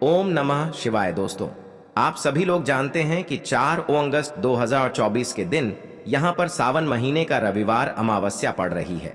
ओम नमः शिवाय। दोस्तों, आप सभी लोग जानते हैं कि 4 अगस्त 2024 के दिन यहाँ पर सावन महीने का रविवार अमावस्या पड़ रही है।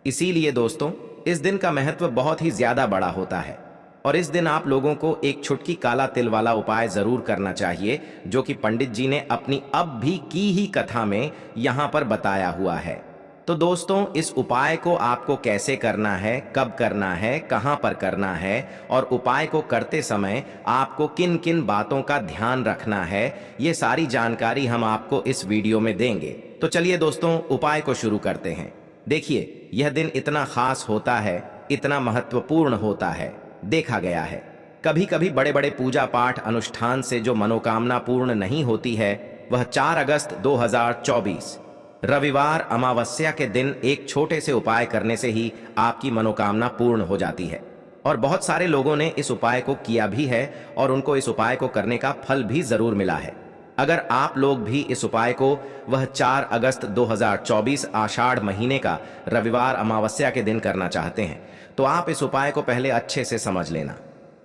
इसीलिए दोस्तों, इस दिन का महत्व बहुत ही ज्यादा बड़ा होता है और इस दिन आप लोगों को एक छुटकी काला तिल वाला उपाय जरूर करना चाहिए, जो कि पंडित जी ने अपनी अब भी की ही कथा में यहाँ पर बताया हुआ है। तो दोस्तों, इस उपाय को आपको कैसे करना है, कब करना है, कहां पर करना है और उपाय को करते समय आपको किन किन बातों का ध्यान रखना है, ये सारी जानकारी हम आपको इस वीडियो में देंगे। तो चलिए दोस्तों, उपाय को शुरू करते हैं। देखिए, यह दिन इतना खास होता है, इतना महत्वपूर्ण होता है। देखा गया है कभी कभी बड़े बड़े पूजा पाठ अनुष्ठान से जो मनोकामना पूर्ण नहीं होती है, वह 4 अगस्त 2024 रविवार अमावस्या के दिन एक छोटे से उपाय करने से ही आपकी मनोकामना पूर्ण हो जाती है। और बहुत सारे लोगों ने इस उपाय को किया भी है और उनको इस उपाय को करने का फल भी जरूर मिला है। अगर आप लोग भी इस उपाय को वह 4 अगस्त 2024 आषाढ़ महीने का रविवार अमावस्या के दिन करना चाहते हैं, तो आप इस उपाय को पहले अच्छे से समझ लेना,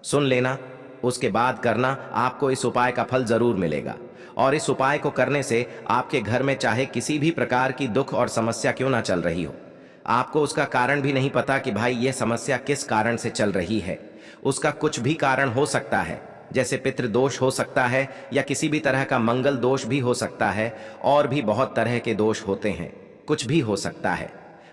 सुन लेना, उसके बाद करना। आपको इस उपाय का फल जरूर मिलेगा। और इस उपाय को करने से आपके घर में चाहे किसी भी प्रकार की दुख और समस्या क्यों ना चल रही हो, आपको उसका कारण भी नहीं पता कि भाई ये समस्या किस कारण से चल रही है, उसका कुछ भी कारण हो सकता है। जैसे पितृदोष हो सकता है या किसी भी तरह का मंगल दोष भी हो सकता है, और भी बहुत तरह के दोष होते हैं, कुछ भी हो सकता है।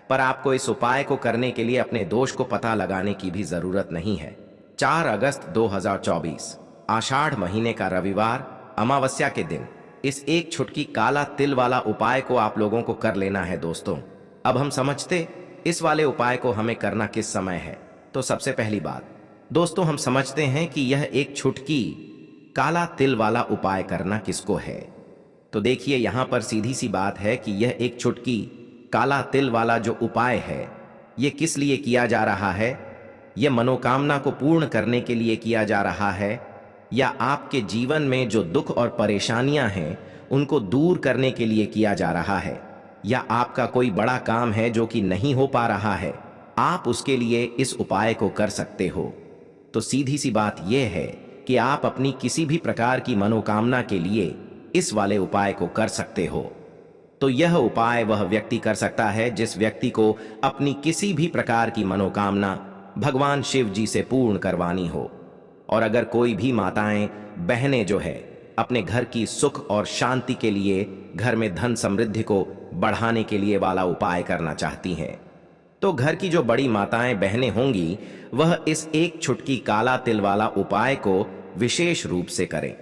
पर आपको इस उपाय को करने के लिए अपने दोष को पता लगाने की भी जरूरत नहीं है। 4 अगस्त 2024 आषाढ़ महीने का रविवार अमावस्या के दिन इस एक छुटकी काला तिल वाला उपाय को आप लोगों को कर लेना है। दोस्तों, अब हम समझते इस वाले उपाय को हमें करना किस समय है। तो सबसे पहली बात दोस्तों, हम समझते हैं कि यह एक छुटकी काला तिल वाला उपाय करना किसको है। तो देखिए, यहां पर सीधी सी बात है कि यह एक छुटकी काला तिल वाला जो उपाय है, यह किस लिए किया जा रहा है। यह मनोकामना को पूर्ण करने के लिए किया जा रहा है, या आपके जीवन में जो दुख और परेशानियां हैं उनको दूर करने के लिए किया जा रहा है, या आपका कोई बड़ा काम है जो कि नहीं हो पा रहा है, आप उसके लिए इस उपाय को कर सकते हो। तो सीधी सी बात यह है कि आप अपनी किसी भी प्रकार की मनोकामना के लिए इस वाले उपाय को कर सकते हो। तो यह उपाय वह व्यक्ति कर सकता है जिस व्यक्ति को अपनी किसी भी प्रकार की मनोकामना भगवान शिव जी से पूर्ण करवानी हो। और अगर कोई भी माताएं बहनें जो है अपने घर की सुख और शांति के लिए, घर में धन समृद्धि को बढ़ाने के लिए वाला उपाय करना चाहती हैं, तो घर की जो बड़ी माताएं बहनें होंगी वह इस एक छुटकी काला तिल वाला उपाय को विशेष रूप से करें।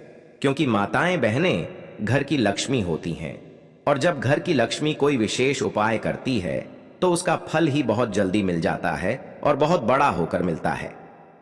क्योंकि माताएं बहनें घर की लक्ष्मी होती हैं, और जब घर की लक्ष्मी कोई विशेष उपाय करती है तो उसका फल ही बहुत जल्दी मिल जाता है और बहुत बड़ा होकर मिलता है।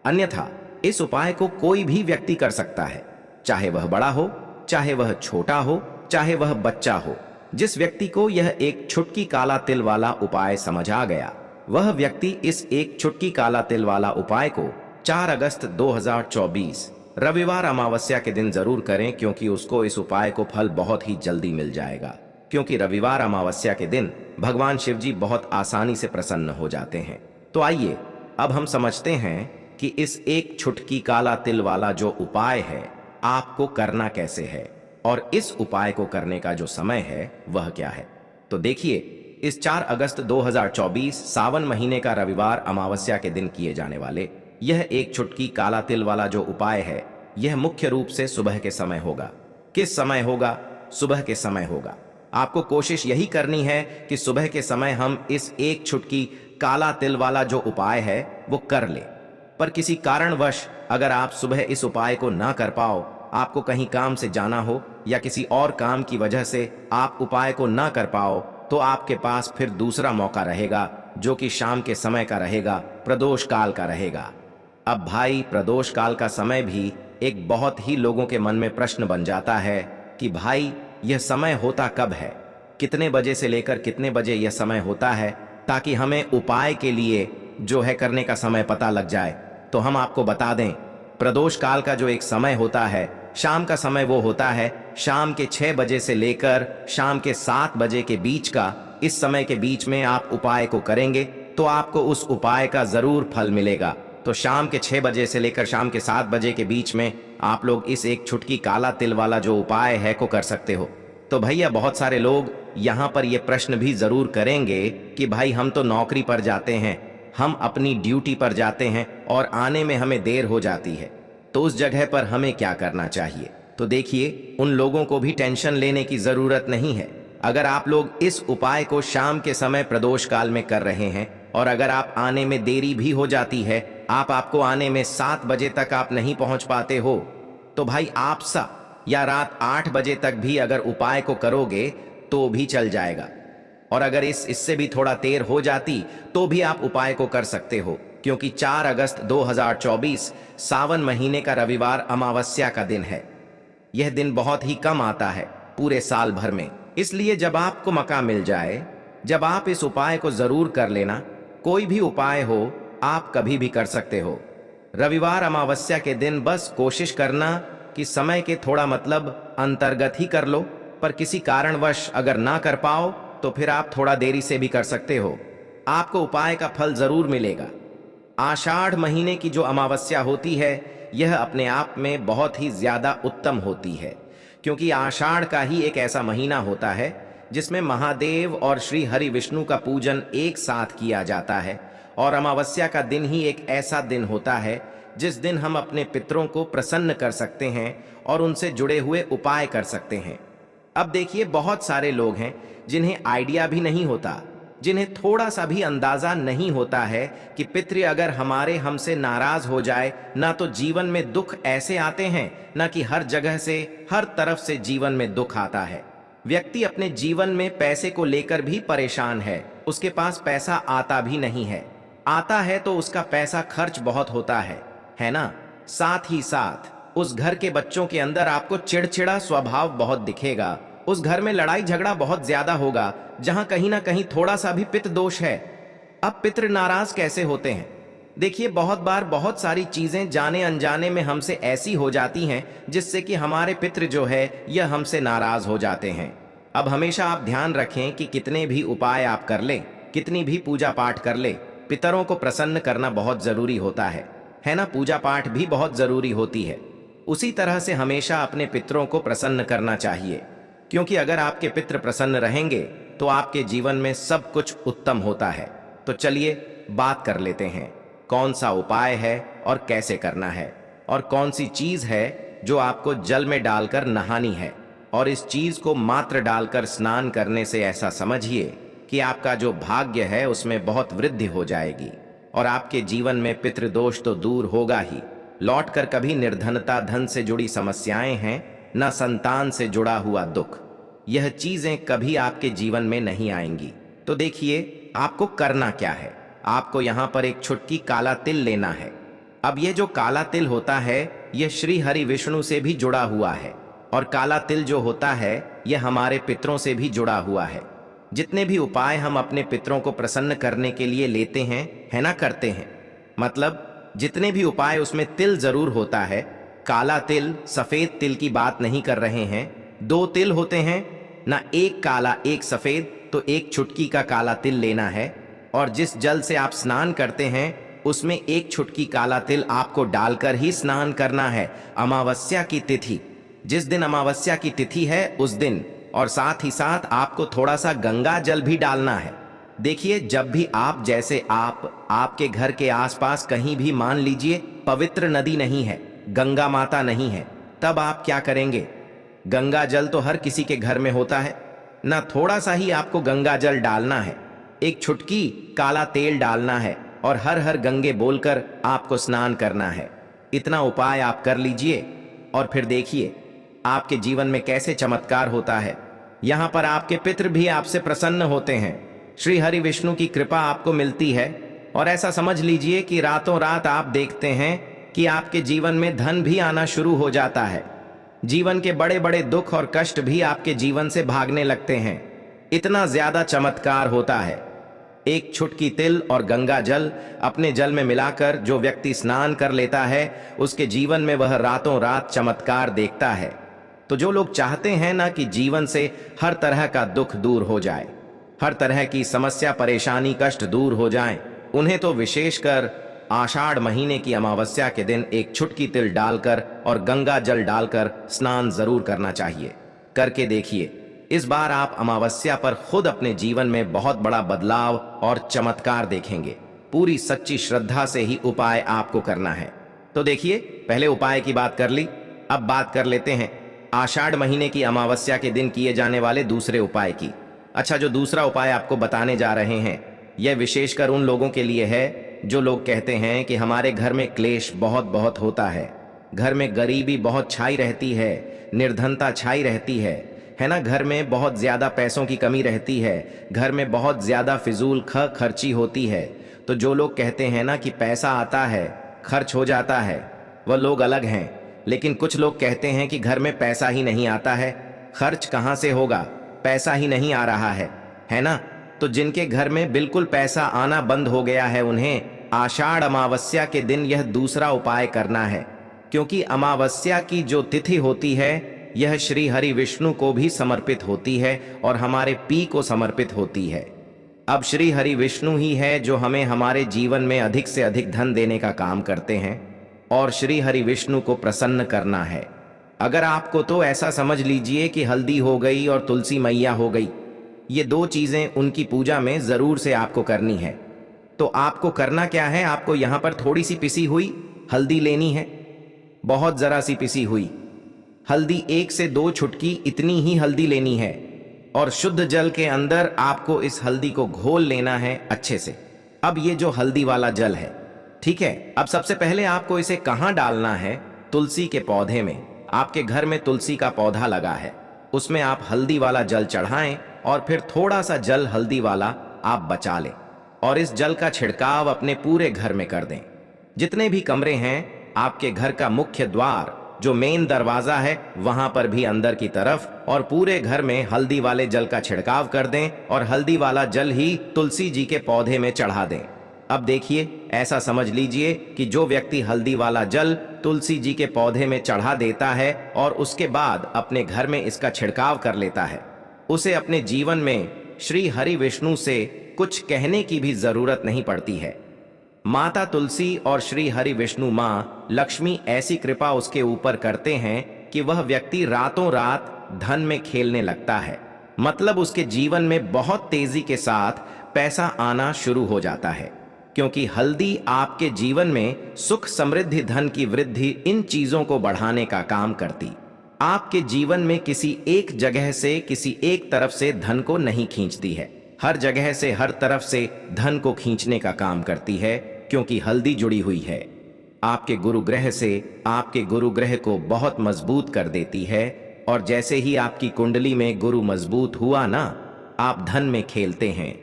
अन्यथा इस उपाय को कोई भी व्यक्ति कर सकता है, चाहे वह बड़ा हो, चाहे वह छोटा हो, चाहे वह बच्चा हो। जिस व्यक्ति को यह एक छुटकी काला तिल वाला उपाय समझ आ गया, वह व्यक्ति इस एक छुटकी काला तिल वाला उपाय को 4 अगस्त 2024 रविवार अमावस्या के दिन जरूर करें, क्योंकि उसको इस उपाय को फल बहुत ही जल्दी मिल जाएगा। क्योंकि रविवार अमावस्या के दिन भगवान शिव जी बहुत आसानी से प्रसन्न हो जाते हैं। तो आइए अब हम समझते हैं कि इस एक छुटकी काला तिल वाला जो उपाय है आपको करना कैसे है, और इस उपाय को करने का जो समय है वह क्या है। तो देखिए, इस 4 अगस्त 2024 सावन महीने का रविवार अमावस्या के दिन किए जाने वाले यह एक छुटकी काला तिल वाला जो उपाय है, यह मुख्य रूप से सुबह के समय होगा। किस समय होगा? सुबह के समय होगा। आपको कोशिश यही करनी है कि सुबह के समय हम इस एक छुटकी काला तिल वाला जो उपाय है वो कर ले। पर किसी कारणवश अगर आप सुबह इस उपाय को ना कर पाओ, आपको कहीं काम से जाना हो या किसी और काम की वजह से आप उपाय को ना कर पाओ, तो आपके पास फिर दूसरा मौका रहेगा, जो कि शाम के समय का रहेगा, प्रदोष काल का रहेगा। अब भाई, प्रदोष काल का समय भी एक बहुत ही लोगों के मन में प्रश्न बन जाता है कि भाई यह समय होता कब है, कितने बजे से लेकर कितने बजे यह समय होता है, ताकि हमें उपाय के लिए जो है करने का समय पता लग जाए। तो हम आपको बता दें, प्रदोष काल का जो एक समय होता है, शाम का समय वो होता है शाम के 6 बजे से लेकर शाम के 7 बजे के बीच का। इस समय के बीच में आप उपाय को करेंगे तो आपको उस उपाय का जरूर फल मिलेगा। तो तो शाम के 6 बजे से लेकर शाम के 7 बजे के बीच में आप लोग इस एक छुटकी काला तिल वाला जो उपाय है को कर सकते हो। तो भैया बहुत सारे लोग यहाँ पर ये प्रश्न भी जरूर करेंगे कि भाई हम तो नौकरी पर जाते हैं, हम अपनी ड्यूटी पर जाते हैं और आने में हमें देर हो जाती है, तो उस जगह पर हमें क्या करना चाहिए। तो देखिए, उन लोगों को भी टेंशन लेने की जरूरत नहीं है। अगर आप लोग इस उपाय को शाम के समय प्रदोष काल में कर रहे हैं और अगर आप आने में देरी भी हो जाती है, आपको आने में 7 बजे तक आप नहीं पहुंच पाते हो, तो भाई आप सा या रात 8 बजे तक भी अगर उपाय को करोगे तो भी चल जाएगा। और अगर इससे भी थोड़ा देर हो जाती तो भी आप उपाय को कर सकते हो, क्योंकि 4 अगस्त 2024 सावन महीने का रविवार अमावस्या का दिन है। यह दिन बहुत ही कम आता है पूरे साल भर में, इसलिए जब आपको मौका मिल जाए, जब आप इस उपाय को जरूर कर लेना। कोई भी उपाय हो आप कभी भी कर सकते हो। रविवार अमावस्या के दिन बस कोशिश करना कि समय के थोड़ा मतलब अंतर्गत ही कर लो, पर किसी कारणवश अगर ना कर पाओ तो फिर आप थोड़ा देरी से भी कर सकते हो। आपको उपाय का फल जरूर मिलेगा। आषाढ़ महीने की जो अमावस्या होती है यह अपने आप में बहुत ही ज्यादा उत्तम होती है, क्योंकि आषाढ़ का ही एक ऐसा महीना होता है जिसमें महादेव और श्री हरि विष्णु का पूजन एक साथ किया जाता है। और अमावस्या का दिन ही एक ऐसा दिन होता है जिस दिन हम अपने पितरों को प्रसन्न कर सकते हैं और उनसे जुड़े हुए उपाय कर सकते हैं। अब देखिए, बहुत सारे लोग हैं जिन्हें आइडिया भी नहीं होता, जिन्हें थोड़ा सा भी अंदाजा नहीं होता है कि पितृ अगर हमारे हमसे नाराज हो जाए ना तो जीवन में दुख ऐसे आते हैं, ना कि हर जगह से हर तरफ से जीवन में दुख आता है। व्यक्ति अपने जीवन में पैसे को लेकर भी परेशान है, उसके पास पैसा आता भी नहीं है, आता है तो उसका पैसा खर्च बहुत होता है ना। साथ ही साथ उस घर के बच्चों के अंदर आपको चिड़चिड़ा स्वभाव बहुत दिखेगा, उस घर में लड़ाई झगड़ा बहुत ज्यादा होगा जहां कहीं ना कहीं थोड़ा सा भी पितृ दोष है। अब पितृ नाराज कैसे होते हैं? देखिए, बहुत बार बहुत सारी चीजें जाने अनजाने में हमसे ऐसी हो जाती हैं जिससे कि हमारे पितृ जो है यह हमसे नाराज हो जाते हैं। अब हमेशा आप ध्यान रखें कि कितने भी उपाय आप कर ले, कितनी भी पूजा पाठ कर ले, पितरों को प्रसन्न करना बहुत जरूरी होता है ना। पूजा पाठ भी बहुत जरूरी होती है। उसी तरह से हमेशा अपने पितरों को प्रसन्न करना चाहिए, क्योंकि अगर आपके पितृ प्रसन्न रहेंगे तो आपके जीवन में सब कुछ उत्तम होता है। तो चलिए बात कर लेते हैं, कौन सा उपाय है और कैसे करना है, और कौन सी चीज है जो आपको जल में डालकर नहानी है। और इस चीज को मात्र डालकर स्नान करने से ऐसा समझिए कि आपका जो भाग्य है उसमें बहुत वृद्धि हो जाएगी और आपके जीवन में पितृदोष तो दूर होगा ही, लौटकर कभी निर्धनता, धन से जुड़ी समस्याएं हैं, न संतान से जुड़ा हुआ दुख, यह चीजें कभी आपके जीवन में नहीं आएंगी। तो देखिए, आपको करना क्या है। आपको यहाँ पर एक छुटकी काला तिल लेना है। अब ये जो काला तिल होता है यह श्री हरि विष्णु से भी जुड़ा हुआ है, और काला तिल जो होता है यह हमारे पितरों से भी जुड़ा हुआ है। जितने भी उपाय हम अपने पितरों को प्रसन्न करने के लिए लेते हैं, है ना, करते हैं, मतलब जितने भी उपाय उसमें तिल जरूर होता है। काला तिल, सफेद तिल की बात नहीं कर रहे हैं। 2 तिल होते हैं ना, एक काला एक सफेद, तो एक छुटकी का काला तिल लेना है। और जिस जल से आप स्नान करते हैं उसमें एक छुटकी काला तिल आपको डालकर ही स्नान करना है। अमावस्या की तिथि, जिस दिन अमावस्या की तिथि है उस दिन, और साथ ही साथ आपको थोड़ा सा गंगा जल भी डालना है। देखिए, जब भी आप, जैसे आपके घर के आसपास कहीं भी मान लीजिए पवित्र नदी नहीं है, गंगा माता नहीं है, तब आप क्या करेंगे? गंगा जल तो हर किसी के घर में होता है ना, थोड़ा सा ही आपको गंगा जल डालना है, एक छुटकी काला तेल डालना है और हर हर गंगे बोलकर आपको स्नान करना है। इतना उपाय आप कर लीजिए और फिर देखिए आपके जीवन में कैसे चमत्कार होता है। यहाँ पर आपके पितृ भी आपसे प्रसन्न होते हैं, श्री हरि विष्णु की कृपा आपको मिलती है। और ऐसा समझ लीजिए कि रातों रात आप देखते हैं कि आपके जीवन में धन भी आना शुरू हो जाता है। जीवन के बड़े बड़े दुख और कष्ट भी आपके जीवन से भागने लगते हैं। इतना ज्यादा चमत्कार होता है। एक छुटकी तिल और गंगा जल अपने जल में मिलाकर जो व्यक्ति स्नान कर लेता है उसके जीवन में वह रातों रात चमत्कार देखता है। तो जो लोग चाहते हैं ना कि जीवन से हर तरह का दुख दूर हो जाए, हर तरह की समस्या, परेशानी, कष्ट दूर हो जाए, उन्हें तो विशेषकर आषाढ़ महीने की अमावस्या के दिन एक चुटकी तिल डालकर और गंगा जल डालकर स्नान जरूर करना चाहिए। करके देखिए, इस बार आप अमावस्या पर खुद अपने जीवन में बहुत बड़ा बदलाव और चमत्कार देखेंगे। पूरी सच्ची श्रद्धा से ही उपाय आपको करना है। तो देखिए, पहले उपाय की बात कर ली, अब बात कर लेते हैं आषाढ़ महीने की अमावस्या के दिन किए जाने वाले दूसरे उपाय की। अच्छा, जो दूसरा उपाय आपको बताने जा रहे हैं, यह विशेषकर उन लोगों के लिए है जो लोग कहते हैं कि हमारे घर में क्लेश बहुत बहुत होता है, घर में गरीबी बहुत छाई रहती है, निर्धनता छाई रहती है ना, घर में बहुत ज्यादा पैसों की कमी रहती है, घर में बहुत ज्यादा फिजूल खर्ची होती है। तो जो लोग कहते हैं ना कि पैसा आता है खर्च हो जाता है, वह लोग अलग हैं। लेकिन कुछ लोग कहते हैं कि घर में पैसा ही नहीं आता है, खर्च कहाँ से होगा, पैसा ही नहीं आ रहा है ना। तो जिनके घर में बिल्कुल पैसा आना बंद हो गया है, उन्हें आषाढ़ अमावस्या के दिन यह दूसरा उपाय करना है। क्योंकि अमावस्या की जो तिथि होती है, यह श्री हरि विष्णु को भी समर्पित होती है और हमारे पी को समर्पित होती है। अब श्री हरि विष्णु ही है जो हमें हमारे जीवन में अधिक से अधिक धन देने का काम करते हैं और श्री हरि विष्णु को प्रसन्न करना है। अगर आपको तो ऐसा समझ लीजिए कि हल्दी हो गई और तुलसी मैया हो गई, ये दो चीजें उनकी पूजा में जरूर से आपको करनी है। तो आपको करना क्या है, आपको यहां पर थोड़ी सी पिसी हुई हल्दी लेनी है, बहुत जरा सी पिसी हुई हल्दी, 1 से 2 चुटकी इतनी ही हल्दी लेनी है और शुद्ध जल के अंदर आपको इस हल्दी को घोल लेना है अच्छे से। अब ये जो हल्दी वाला जल है, ठीक है, अब सबसे पहले आपको इसे कहां डालना है, तुलसी के पौधे में। आपके घर में तुलसी का पौधा लगा है, उसमें आप हल्दी वाला जल चढ़ाएं और फिर थोड़ा सा जल हल्दी वाला आप बचा लें और इस जल का छिड़काव अपने पूरे घर में कर दें। जितने भी कमरे हैं, आपके घर का मुख्य द्वार जो मेन दरवाजा है, वहां पर भी अंदर की तरफ और पूरे घर में हल्दी वाले जल का छिड़काव कर दें और हल्दी वाला जल ही तुलसी जी के पौधे में चढ़ा दें। अब देखिए, ऐसा समझ लीजिए कि जो व्यक्ति हल्दी वाला जल तुलसी जी के पौधे में चढ़ा देता है और उसके बाद अपने घर में इसका छिड़काव कर लेता है, उसे अपने जीवन में श्री हरि विष्णु से कुछ कहने की भी जरूरत नहीं पड़ती है। माता तुलसी और श्री हरि विष्णु माँ लक्ष्मी ऐसी कृपा उसके ऊपर करते हैं कि वह व्यक्ति रातों रात धन में खेलने लगता है। मतलब उसके जीवन में बहुत तेजी के साथ पैसा आना शुरू हो जाता है, क्योंकि हल्दी आपके जीवन में सुख, समृद्धि, धन की वृद्धि, इन चीजों को बढ़ाने का काम करती। आपके जीवन में किसी एक जगह से, किसी एक तरफ से धन को नहीं खींचती है, हर जगह से, हर तरफ से धन को खींचने का काम करती है, क्योंकि हल्दी जुड़ी हुई है आपके गुरु ग्रह से। आपके गुरु ग्रह को बहुत मजबूत कर देती है और जैसे ही आपकी कुंडली में गुरु मजबूत हुआ ना, आप धन में खेलते हैं।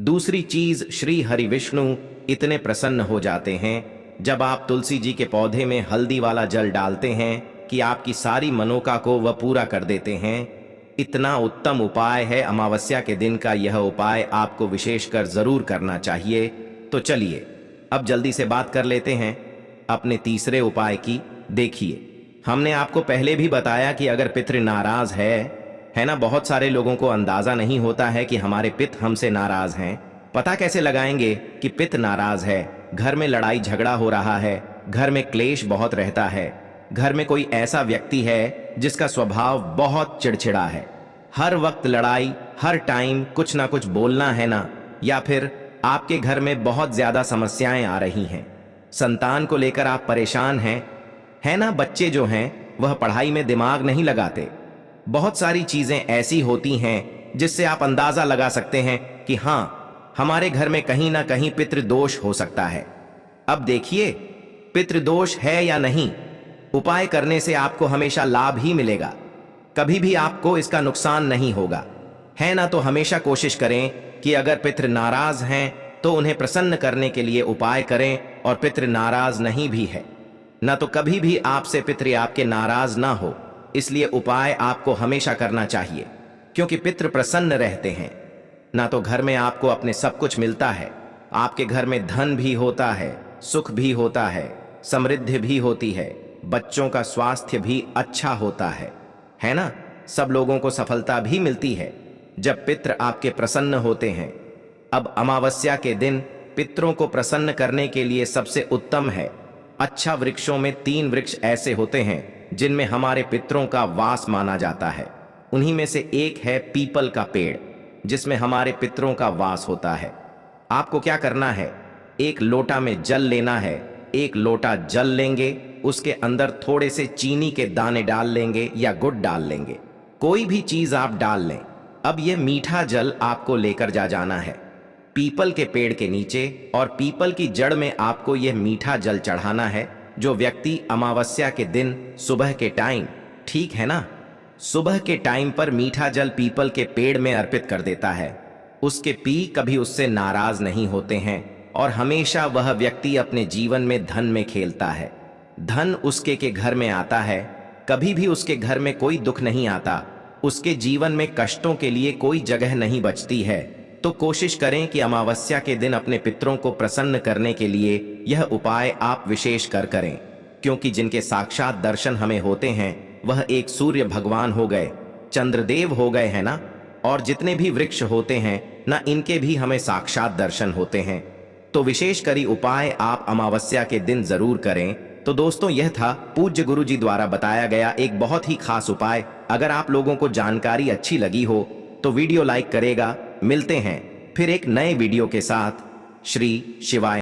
दूसरी चीज, श्री हरि विष्णु इतने प्रसन्न हो जाते हैं जब आप तुलसी जी के पौधे में हल्दी वाला जल डालते हैं कि आपकी सारी मनोका को वह पूरा कर देते हैं। इतना उत्तम उपाय है अमावस्या के दिन का, यह उपाय आपको विशेषकर जरूर करना चाहिए। तो चलिए अब जल्दी से बात कर लेते हैं अपने तीसरे उपाय की। देखिए, हमने आपको पहले भी बताया कि अगर पितृ नाराज है ना, बहुत सारे लोगों को अंदाजा नहीं होता है कि हमारे पिता हमसे नाराज हैं। पता कैसे लगाएंगे कि पिता नाराज है? घर में लड़ाई झगड़ा हो रहा है, घर में क्लेश बहुत रहता है, घर में कोई ऐसा व्यक्ति है जिसका स्वभाव बहुत चिड़चिड़ा है, हर वक्त लड़ाई, हर टाइम कुछ ना कुछ बोलना है ना, या फिर आपके घर में बहुत ज्यादा समस्याएं आ रही हैं, संतान को लेकर आप परेशान हैं, है ना, बच्चे जो हैं वह पढ़ाई में दिमाग नहीं लगाते। बहुत सारी चीजें ऐसी होती हैं जिससे आप अंदाजा लगा सकते हैं कि हाँ, हमारे घर में कहीं ना कहीं पितृदोष हो सकता है। अब देखिए, पितृदोष है या नहीं, उपाय करने से आपको हमेशा लाभ ही मिलेगा, कभी भी आपको इसका नुकसान नहीं होगा, है ना। तो हमेशा कोशिश करें कि अगर पितृ नाराज हैं तो उन्हें प्रसन्न करने के लिए उपाय करें, और पितृ नाराज नहीं भी है ना तो कभी भी आपसे पितृ आपके नाराज ना हो, इसलिए उपाय आपको हमेशा करना चाहिए, क्योंकि पितृ प्रसन्न रहते हैं ना तो घर में आपको अपने सब कुछ मिलता है। आपके घर में धन भी होता है, सुख भी होता है, समृद्धि भी होती है, बच्चों का स्वास्थ्य भी अच्छा होता है ना। सब लोगों को सफलता भी मिलती है जब पितृ आपके प्रसन्न होते हैं। अब अमावस्या के दिन पितरों को प्रसन्न करने के लिए सबसे उत्तम है। अच्छा, वृक्षों में 3 वृक्ष ऐसे होते हैं जिनमें हमारे पितरों का वास माना जाता है। उन्हीं में से एक है पीपल का पेड़, जिसमें हमारे पितरों का वास होता है। आपको क्या करना है, एक लोटा में जल लेना है। 1 लोटा जल लेंगे, उसके अंदर थोड़े से चीनी के दाने डाल लेंगे या गुड़ डाल लेंगे, कोई भी चीज आप डाल लें। अब यह मीठा जल आपको लेकर जाना है पीपल के पेड़ के नीचे, और पीपल की जड़ में आपको यह मीठा जल चढ़ाना है। जो व्यक्ति अमावस्या के दिन सुबह के टाइम, ठीक है ना, सुबह के टाइम पर मीठा जल पीपल के पेड़ में अर्पित कर देता है, उसके पी कभी उससे नाराज नहीं होते हैं और हमेशा वह व्यक्ति अपने जीवन में धन में खेलता है। धन उसके के घर में आता है, कभी भी उसके घर में कोई दुख नहीं आता, उसके जीवन में कष्टों के लिए कोई जगह नहीं बचती है। तो कोशिश करें कि अमावस्या के दिन अपने पितरों को प्रसन्न करने के लिए यह उपाय आप विशेष कर करें, क्योंकि जिनके साक्षात दर्शन हमें होते हैं वह एक सूर्य भगवान हो गए, चंद्रदेव हो गए हैं ना, और जितने भी वृक्ष होते हैं ना, इनके भी हमें साक्षात दर्शन होते हैं। तो विशेष करी उपाय आप अमावस्या के दिन जरूर करें। तो दोस्तों, यह था पूज्य गुरु जी द्वारा बताया गया एक बहुत ही खास उपाय। अगर आप लोगों को जानकारी अच्छी लगी हो तो वीडियो लाइक करेगा। मिलते हैं फिर एक नए वीडियो के साथ। श्री शिवाय।